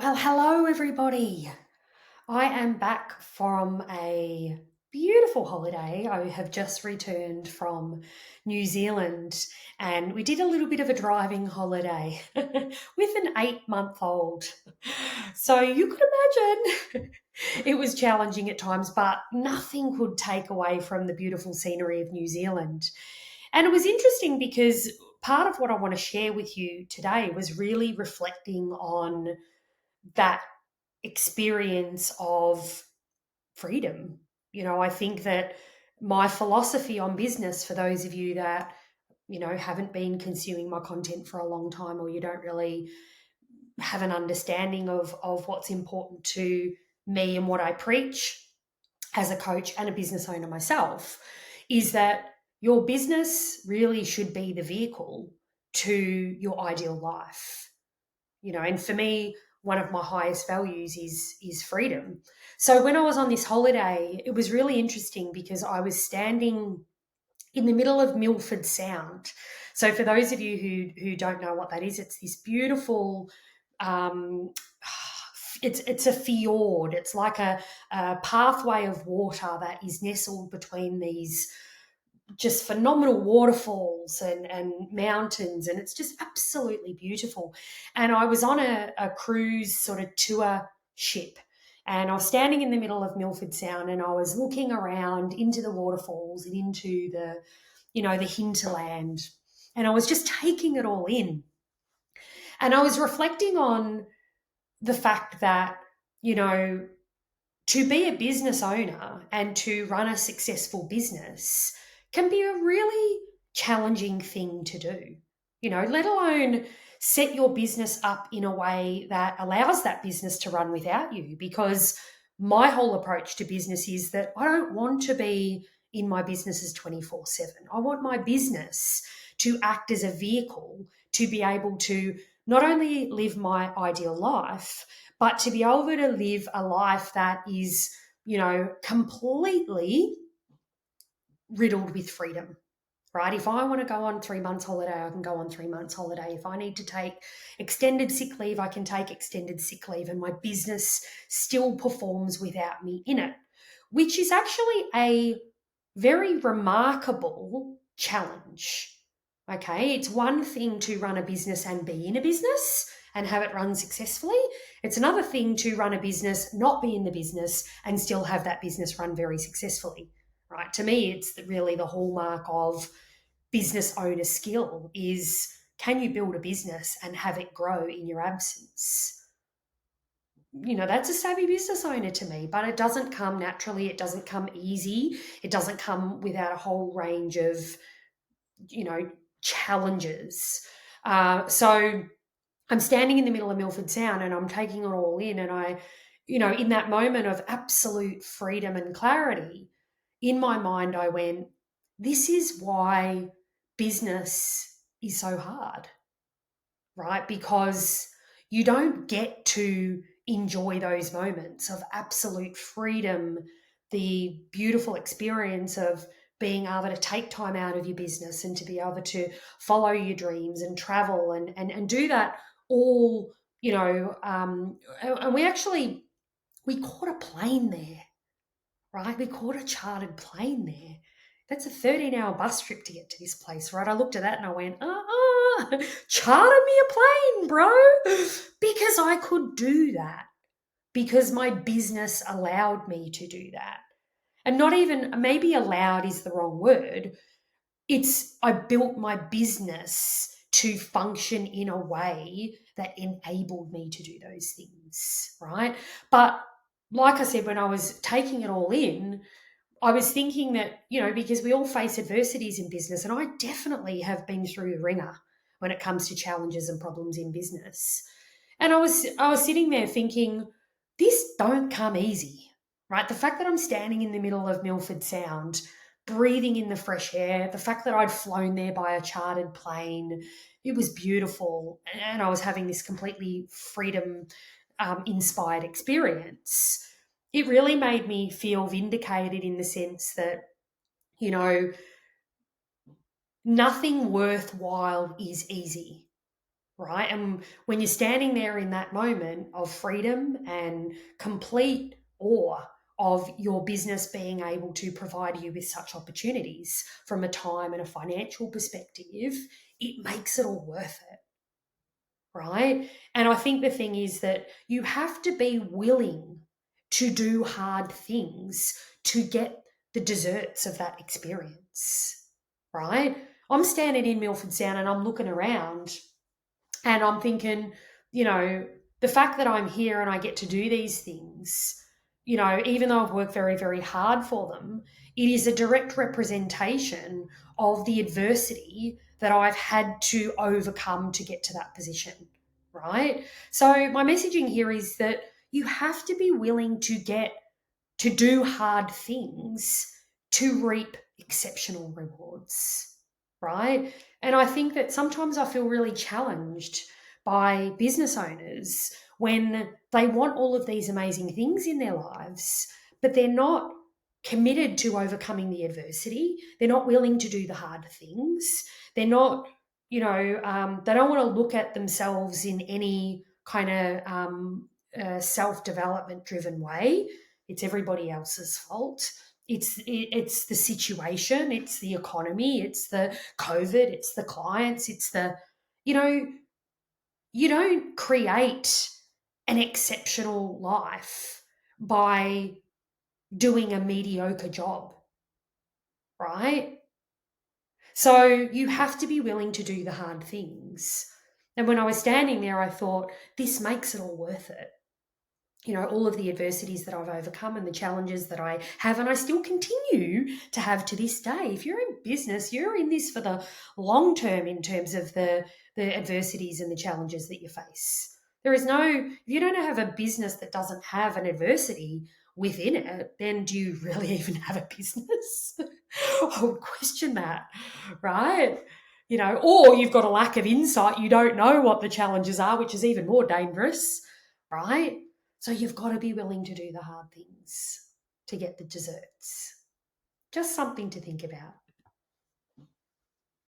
Well, hello, everybody. I am back from a beautiful holiday. I have just returned from New Zealand and we did a little bit of a driving holiday with an 8-month-old. So you could imagine it was challenging at times, but nothing could take away from the beautiful scenery of New Zealand. And it was interesting because part of what I want to share with you today was really reflecting on that experience of freedom. I think that my philosophy on business, for those of you that, haven't been consuming my content for a long time or you don't really have an understanding of what's important to me and what I preach as a coach and a business owner myself, is that your business really should be the vehicle to your ideal life. And for me, one of my highest values is freedom. So when I was on this holiday, it was really interesting because I was standing in the middle of Milford Sound. So for those of you who don't know what that is, it's this beautiful um, it's a fjord. It's like a pathway of water that is nestled between these just phenomenal waterfalls and mountains, and it's just absolutely beautiful. And I was on a cruise sort of tour ship, and I was standing in the middle of Milford Sound and I was looking around into the waterfalls and into the hinterland, and I was just taking it all in. And I was reflecting on the fact that, you know, to be a business owner and to run a successful business can be a really challenging thing to do, let alone set your business up in a way that allows that business to run without you. Because my whole approach to business is that I don't want to be in my businesses 24/7. I want my business to act as a vehicle to be able to not only live my ideal life, but to be able to live a life that is, completely riddled with freedom, right? If I want to go on 3 months holiday, I can go on 3 months holiday. If I need to take extended sick leave, I can take extended sick leave, and my business still performs without me in it, which is actually a very remarkable challenge. Okay, it's one thing to run a business and be in a business and have it run successfully. It's another thing to run a business, not be in the business, and still have that business run very successfully, right? To me, it's really the hallmark of business owner skill is, can you build a business and have it grow in your absence? That's a savvy business owner to me, but it doesn't come naturally. It doesn't come easy. It doesn't come without a whole range of, challenges. So I'm standing in the middle of Milford Sound and I'm taking it all in. And in that moment of absolute freedom and clarity, in my mind, I went, this is why business is so hard, right? Because you don't get to enjoy those moments of absolute freedom, the beautiful experience of being able to take time out of your business and to be able to follow your dreams and travel and do that all, and we caught a plane there, right? We caught a chartered plane there. That's a 13-hour bus trip to get to this place, right? I looked at that and I went, charter me a plane, bro. Because I could do that. Because my business allowed me to do that. And not even, maybe allowed is the wrong word. I built my business to function in a way that enabled me to do those things, right? But like I said, when I was taking it all in, I was thinking that, because we all face adversities in business, and I definitely have been through the ringer when it comes to challenges and problems in business. And I was sitting there thinking, this don't come easy, right? The fact that I'm standing in the middle of Milford Sound, breathing in the fresh air, the fact that I'd flown there by a chartered plane, it was beautiful, and I was having this completely freedom inspired experience. It really made me feel vindicated in the sense that, you know, nothing worthwhile is easy. right? And when you're standing there in that moment of freedom and complete awe of your business being able to provide you with such opportunities from a time and a financial perspective, it makes it all worth it, right? And I think the thing is that you have to be willing to do hard things to get the desserts of that experience, right? I'm standing in Milford Sound and I'm looking around and I'm thinking, the fact that I'm here and I get to do these things, even though I've worked very, very hard for them, it is a direct representation of the adversity that I've had to overcome to get to that position, right? So, my messaging here is that you have to be willing to do hard things to reap exceptional rewards, right? And I think that sometimes I feel really challenged by business owners when they want all of these amazing things in their lives, but they're not committed to overcoming the adversity. They're not willing to do the hard things. They're not, they don't want to look at themselves in any kind of self development driven way. It's everybody else's fault. It's the situation, it's the economy, it's the COVID, it's the clients, it's the you know you don't create an exceptional life by doing a mediocre job, right? So you have to be willing to do the hard things. And when I was standing there, I thought, this makes it all worth it. All of the adversities that I've overcome and the challenges that I have, and I still continue to have to this day. If you're in business, you're in this for the long term in terms of the adversities and the challenges that you face. If you don't have a business that doesn't have an adversity within it, then do you really even have a business? I would question that, right? Or you've got a lack of insight. You don't know what the challenges are, which is even more dangerous, right? So you've got to be willing to do the hard things to get the desserts. Just something to think about.